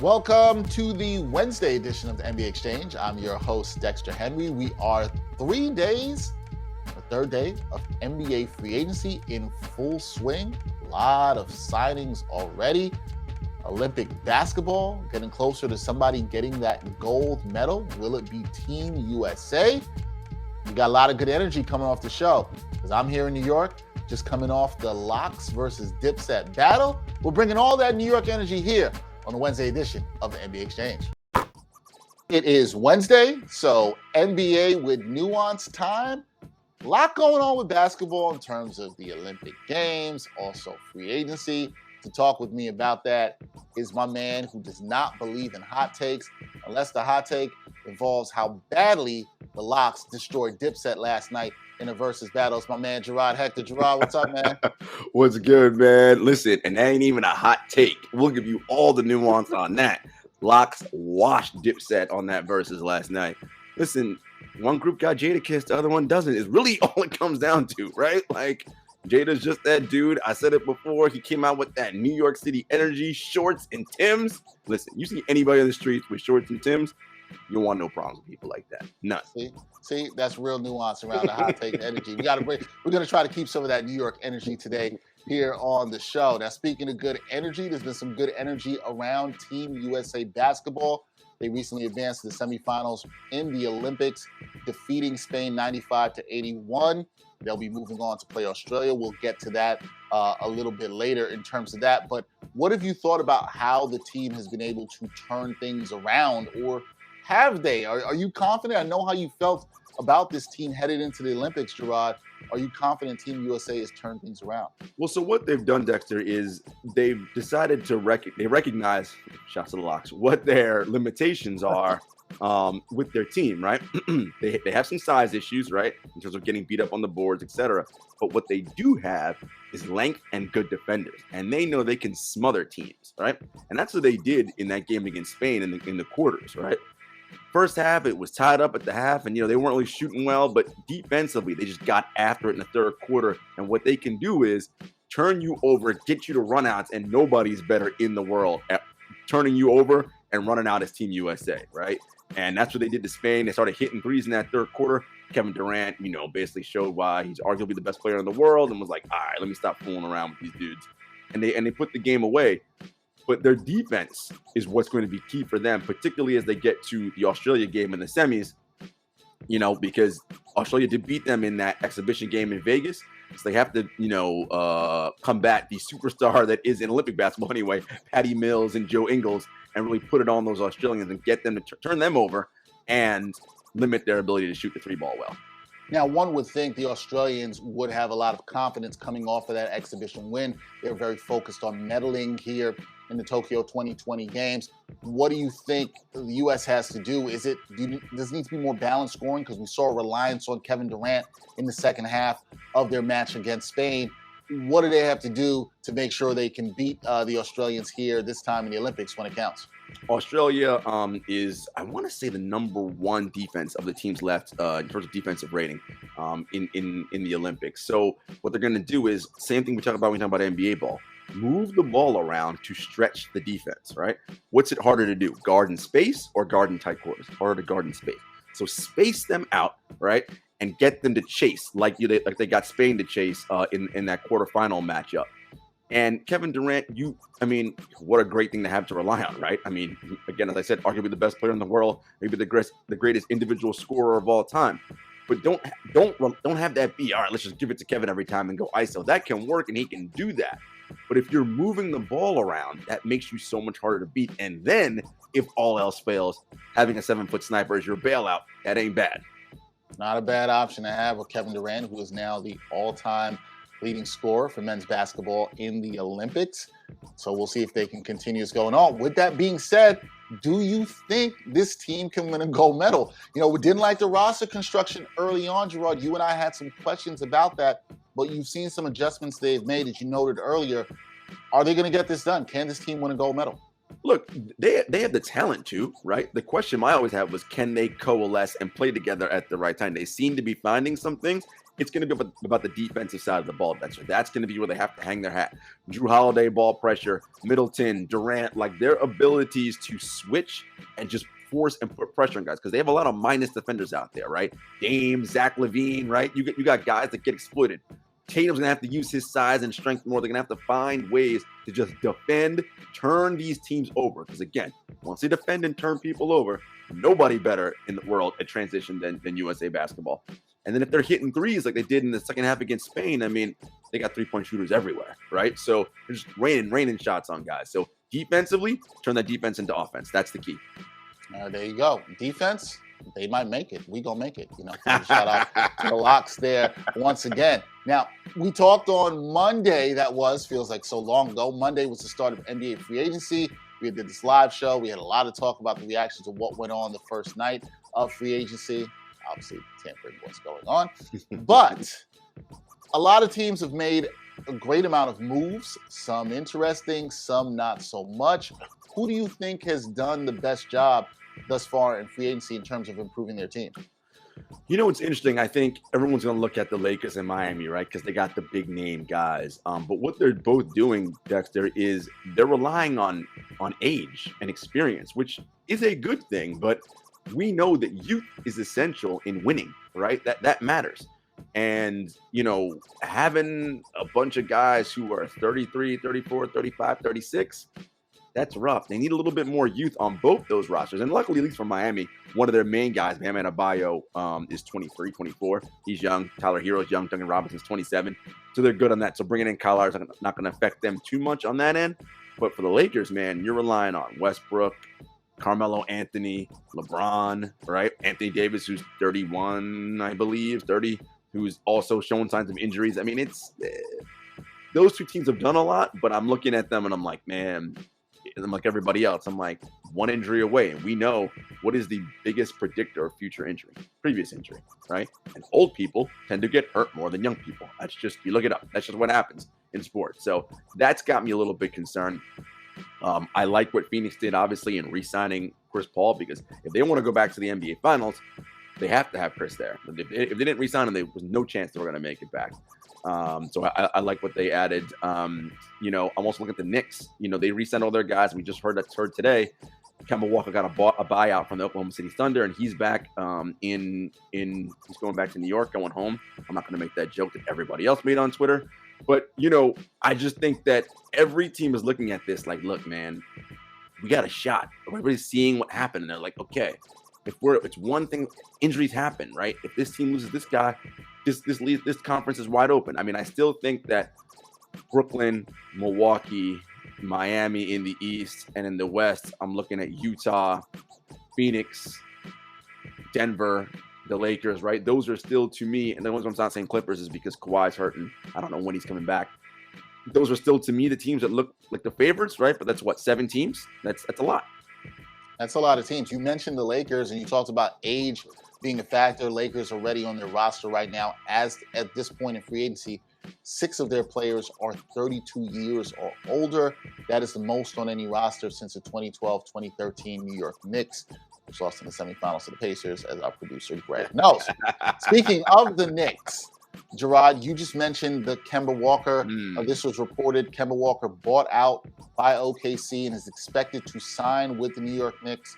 Welcome to the Wednesday edition of the NBA Exchange. I'm your host, Dexter Henry. We are 3 days, the third day of NBA free agency in full swing. A lot of signings already. Olympic basketball getting closer to somebody getting that gold medal. Will it be Team USA? We got a lot of good energy coming off the show because I'm here in New York, just coming off the Locks versus Dipset battle. We're bringing all that New York energy here on the Wednesday edition of the NBA Exchange. It is Wednesday, so NBA with nuance time. A lot going on with basketball in terms of the Olympic Games, also free agency. To talk with me about that is my man who does not believe in hot takes, unless the hot take involves how badly the Locks destroyed Dipset last night in a versus battle. It's my man, Jarod Hector. Jarod, what's up, man? What's good, man? Listen, and that ain't even a hot take. We'll give you all the nuance on that. Locks washed Dipset on that versus last night. Listen, one group got Jada kissed, the other one doesn't. It's really all it comes down to, right? Like, Jada's just that dude. I said it before. He came out with that New York City energy, shorts and Timbs. Listen, you see anybody on the streets with shorts and Timbs, you want no problems with people like that. None. See, that's real nuance around the hot take energy. We're going to try to keep some of that New York energy today here on the show. Now, speaking of good energy, there's been some good energy around Team USA basketball. They recently advanced to the semifinals in the Olympics, defeating Spain 95-81. They'll be moving on to play Australia. We'll get to that a little bit later in terms of that. But what have you thought about how the team has been able to turn things around, or have they? Are you confident? I know how you felt about this team headed into the Olympics, Jarod. Are you confident Team USA has turned things around? Well, so what they've done, Dexter, is they've decided to recognize, shots to the Locks, what their limitations are with their team, right? They have some size issues, right, in terms of getting beat up on the boards, etc. But what they do have is length and good defenders, and they know they can smother teams, right? And that's what they did in that game against Spain in the quarters, right? First half, it was tied up at the half, and, they weren't really shooting well, but defensively, they just got after it in the third quarter. And what they can do is turn you over, get you to runouts, and nobody's better in the world at turning you over and running out as Team USA, right? And that's what they did to Spain. They started hitting threes in that third quarter. Kevin Durant, basically showed why he's arguably the best player in the world and was like, all right, let me stop fooling around with these dudes. And they put the game away. But their defense is what's going to be key for them, particularly as they get to the Australia game in the semis, because Australia did beat them in that exhibition game in Vegas. So they have to, combat the superstar that is in Olympic basketball anyway, Patty Mills and Joe Ingles, and really put it on those Australians and get them to turn them over and limit their ability to shoot the three ball well. Now, one would think the Australians would have a lot of confidence coming off of that exhibition win. They're very focused on medaling here in the Tokyo 2020 games. What do you think the U.S. has to do? Does it need to be more balanced scoring? Because we saw a reliance on Kevin Durant in the second half of their match against Spain. What do they have to do to make sure they can beat the Australians here this time in the Olympics when it counts? Australia is, I want to say, the number one defense of the teams left in terms of defensive rating in the Olympics. So what they're going to do is same thing we talk about when we talk about NBA ball. Move the ball around to stretch the defense, right? What's it harder to do? Guard in space or guard in tight quarters? Harder to guard in space. So space them out, right? And get them to chase like they got Spain to chase in that quarterfinal matchup. And Kevin Durant, what a great thing to have to rely on, right? Again, as I said, arguably the best player in the world, maybe the greatest individual scorer of all time. But don't have that be, all right, let's just give it to Kevin every time and go ISO. That can work, and he can do that. But if you're moving the ball around, that makes you so much harder to beat. And then, if all else fails, having a 7-foot sniper as your bailout, that ain't bad. Not a bad option to have with Kevin Durant, who is now the all-time leading scorer for men's basketball in the Olympics. So we'll see if they can continue this going on. With that being said, do you think this team can win a gold medal? We didn't like the roster construction early on, Jarod. You and I had some questions about that, but you've seen some adjustments they've made, as you noted earlier. Are they going to get this done? Can this team win a gold medal? Look, they have the talent to, right? The question I always had was, can they coalesce and play together at the right time? They seem to be finding some things. It's going to be about the defensive side of the ball. That's going to be where they have to hang their hat. Drew Holiday, ball pressure, Middleton, Durant, like their abilities to switch and just force and put pressure on guys, because they have a lot of minus defenders out there, right? Dame, Zach LaVine, right? You got guys that get exploited. Tatum's gonna have to use his size and strength more. They're gonna have to find ways to just defend, turn these teams over. Because again, once they defend and turn people over, nobody better in the world at transition than USA basketball. And then if they're hitting threes like they did in the second half against Spain, I mean, they got 3-point shooters everywhere, right? So they're just raining shots on guys. So defensively, turn that defense into offense. That's the key. There you go. Defense, they might make it. We gonna make it. Shout out to the Locks there once again. Now, we talked on Monday. Feels like so long ago. Monday was the start of NBA free agency. We did this live show. We had a lot of talk about the reactions to what went on the first night of free agency. Obviously, tampering what's going on. But a lot of teams have made a great amount of moves. Some interesting, some not so much. Who do you think has done the best job thus far in free agency in terms of improving their team? It's interesting. I think everyone's going to look at the Lakers and Miami, right? Because they got the big name guys. But what they're both doing, Dexter, is they're relying on age and experience, which is a good thing. But we know that youth is essential in winning, right? That matters. And, having a bunch of guys who are 33, 34, 35, 36, that's rough. They need a little bit more youth on both those rosters. And luckily, at least for Miami, one of their main guys, Bam Adebayo, is 23, 24. He's young. Tyler Hero's young. Duncan Robinson's 27. So they're good on that. So bringing in Kyle Lowry's not going to affect them too much on that end. But for the Lakers, man, you're relying on Westbrook, Carmelo Anthony, LeBron, right? Anthony Davis, who's 31, I believe, 30, who's also showing signs of injuries. I mean, it's those two teams have done a lot, but I'm looking at them and I'm like, man, I'm like everybody else. I'm like one injury away. And we know what is the biggest predictor of future injury, previous injury, right? And old people tend to get hurt more than young people. That's just, you look it up. That's just what happens in sports. So that's got me a little bit concerned. I like what Phoenix did, obviously, in re-signing Chris Paul, because if they want to go back to the NBA Finals, they have to have Chris there. If they didn't re-sign him, there was no chance they were going to make it back. So I like what they added. I'm also looking at the Knicks. They re-signed all their guys. We just heard today. Kemba Walker got a buyout from the Oklahoma City Thunder, and he's back he's going back to New York, going home. I'm not going to make that joke that everybody else made on Twitter. But, I just think that every team is looking at this like, look, man, we got a shot. Everybody's seeing what happened, and they're like, okay, it's one thing, injuries happen, right? If this team loses this guy, this conference is wide open. I mean, I still think that Brooklyn, Milwaukee, Miami in the East, and in the West, I'm looking at Utah, Phoenix, Denver, the Lakers, right? Those are still, to me, and the ones I'm not saying Clippers is because Kawhi's hurt and I don't know when he's coming back. Those are still, to me, the teams that look like the favorites, right? But that's what, 7 teams? That's a lot. That's a lot of teams. You mentioned the Lakers and you talked about age being a factor. Lakers already on their roster right now, as at this point in free agency, 6 of their players are 32 years or older. That is the most on any roster since the 2012-2013 New York Knicks, which lost in the semifinals to the Pacers, as our producer Greg knows. Speaking of the Knicks, Jarod, you just mentioned the Kemba Walker. This was reported. Kemba Walker bought out by OKC and is expected to sign with the New York Knicks.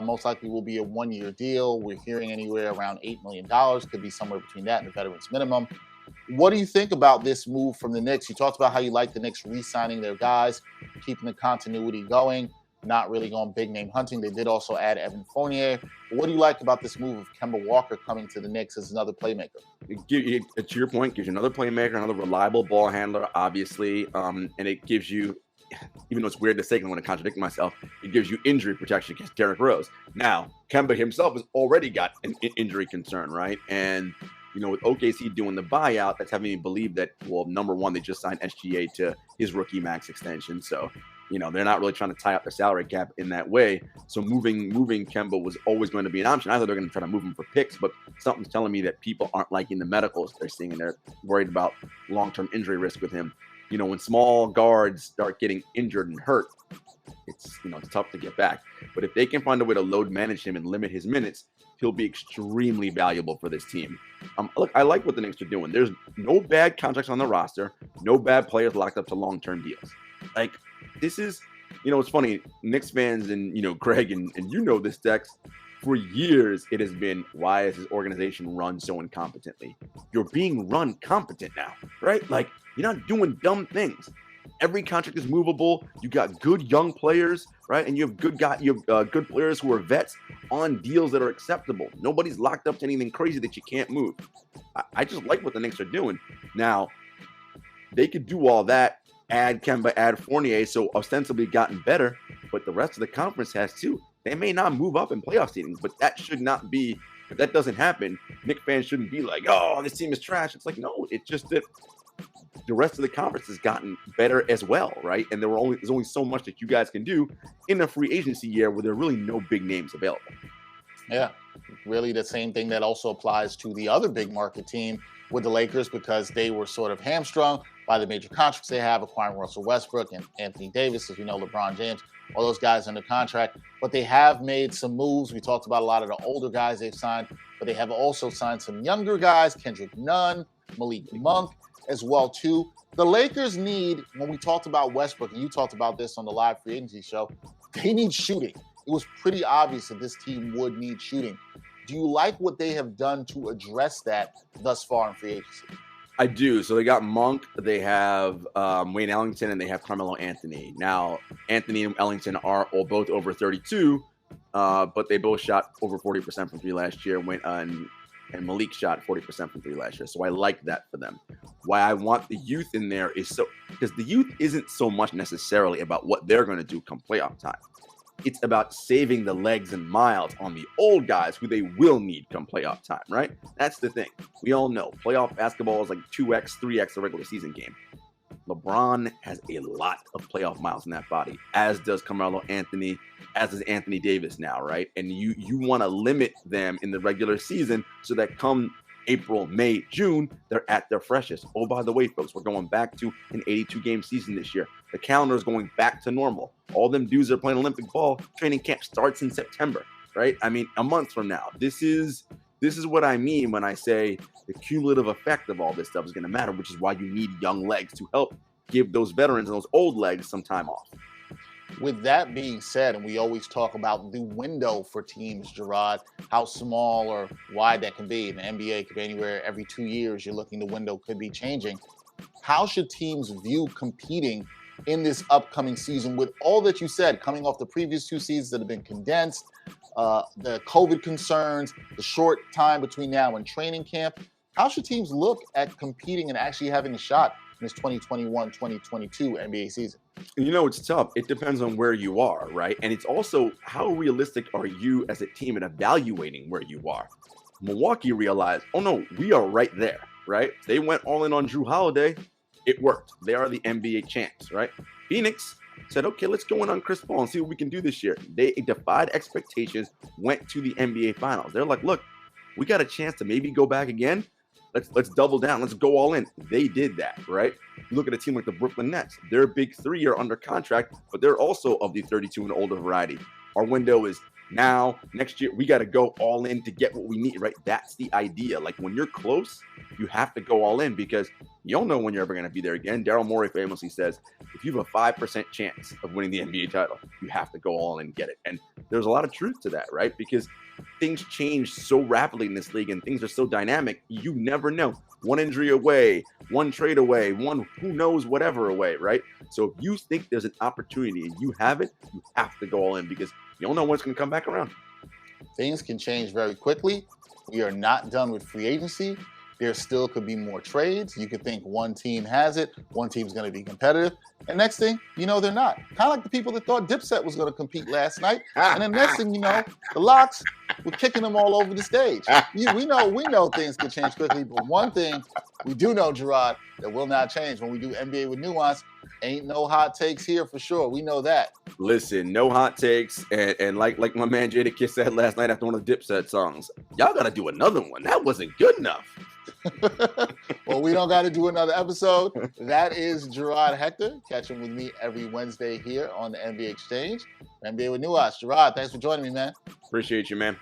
Most likely will be a 1-year deal. We're hearing anywhere around $8 million. Could be somewhere between that and the veterans minimum. What do you think about this move from the Knicks? You talked about how you like the Knicks re-signing their guys, keeping the continuity going, not really going big name hunting. They did also add Evan Fournier. But what do you like about this move of Kemba Walker coming to the Knicks as another playmaker? To your point, gives you another playmaker, another reliable ball handler, obviously. And it gives you, even though it's weird to say, I want to contradict myself, it gives you injury protection against Derrick Rose. Now, Kemba himself has already got an injury concern, right? And with OKC doing the buyout, that's having me believe that, well, number one, they just signed SGA to his rookie max extension. So, they're not really trying to tie up their salary cap in that way. So moving Kemba was always going to be an option. I thought they're going to try to move him for picks, but something's telling me that people aren't liking the medicals they're seeing, and they're worried about long-term injury risk with him. When small guards start getting injured and hurt, it's tough to get back. But if they can find a way to load manage him and limit his minutes, he'll be extremely valuable for this team. Look, I like what the Knicks are doing. There's no bad contracts on the roster, no bad players locked up to long-term deals. Like, this is, it's funny, Knicks fans and, Greg, and this, Dex, for years it has been, why is this organization run so incompetently? You're being run competent now, right? Like, you're not doing dumb things. Every contract is movable. You got good young players, right? And you have good players who are vets on deals that are acceptable. Nobody's locked up to anything crazy that you can't move. I just like what the Knicks are doing. Now, they could do all that, add Kemba, add Fournier, so ostensibly gotten better, but the rest of the conference has too. They may not move up in playoff seedings, but that should not be, if that doesn't happen, Knicks fans shouldn't be like, oh, this team is trash. It's like, no, it's just that the rest of the conference has gotten better as well, right? And there's only so much that you guys can do in a free agency year where there are really no big names available. Yeah, really the same thing that also applies to the other big market team with the Lakers, because they were sort of hamstrung by the major contracts they have, acquiring Russell Westbrook and Anthony Davis, as LeBron James, all those guys under contract. But they have made some moves. We talked about a lot of the older guys they've signed, but they have also signed some younger guys, Kendrick Nunn, Malik Monk as well too. The Lakers need, when we talked about Westbrook, and you talked about this on the live free agency show, they need shooting. It was pretty obvious that this team would need shooting. Do you like what they have done to address that thus far in free agency? I do. So they got Monk, they have Wayne Ellington, and they have Carmelo Anthony. Now, Anthony and Ellington are both over 32, but they both shot over 40% from three last year. And Malik shot 40% from three last year. So I like that for them. Why I want the youth in there is because the youth isn't so much necessarily about what they're going to do come playoff time. It's about saving the legs and miles on the old guys who they will need come playoff time, right? That's the thing. We all know playoff basketball is like 2x, 3x the regular season game. LeBron has a lot of playoff miles in that body, as does Carmelo Anthony, as does Anthony Davis now, right? And you want to limit them in the regular season so that come April, May, June, they're at their freshest. Oh, by the way, folks, we're going back to an 82-game season this year. The calendar is going back to normal. All them dudes are playing Olympic ball. Training camp starts in September, right? I mean, a month from now. This is what I mean when I say the cumulative effect of all this stuff is going to matter, which is why you need young legs to help give those veterans and those old legs some time off. With that being said, and we always talk about the window for teams, Jarod, how small or wide that can be. In the NBA, could be anywhere every 2 years. You're looking, the window could be changing. How should teams view competing in this upcoming season with all that you said, coming off the previous 2 seasons that have been condensed, the COVID concerns, the short time between now and training camp? How should teams look at competing and actually having a shot in this 2021-2022 NBA season? It's tough. It depends on where you are, right? And it's also how realistic are you as a team in evaluating where you are? Milwaukee realized, oh no, we are right there, right? They went all in on Drew Holiday. It worked. They are the NBA champs, right? Phoenix said, okay, let's go in on Chris Paul and see what we can do this year. They defied expectations, went to the NBA Finals. They're like, look, we got a chance to maybe go back again. Let's double down. Let's go all in. They did that, right? You look at a team like the Brooklyn Nets. Their big three are under contract, but they're also of the 32 and older variety. Our window is now, next year. We got to go all in to get what we need, right? That's the idea. Like, when you're close, you have to go all in because you don't know when you're ever going to be there again. Daryl Morey famously says, if you have a 5% chance of winning the NBA title, you have to go all in and get it. And there's a lot of truth to that, right? Because things change so rapidly in this league and things are so dynamic, you never know. One injury away, one trade away, one who knows whatever away, right? So if you think there's an opportunity and you have it, you have to go all in because you don't know when it's going to come back around. Things can change very quickly. We are not done with free agency. There still could be more trades. You could think one team has it, one team's going to be competitive, and next thing you know, they're not. Kind of like the people that thought Dipset was going to compete last night, and then next thing you know, the Locks were kicking them all over the stage. We know things can change quickly, but one thing we do know, Jarod, that will not change when we do NBA with Nuance. Ain't no hot takes here for sure. We know that. Listen, no hot takes, and like my man Jadakiss said last night after one of the Dipset songs, y'all got to do another one. That wasn't good enough. Well, we don't got to do another episode. That is Jarod Hector. Catch him with me every Wednesday here on the NBA Exchange. NBA with Nuance. Jarod, thanks for joining me, man. Appreciate you, man.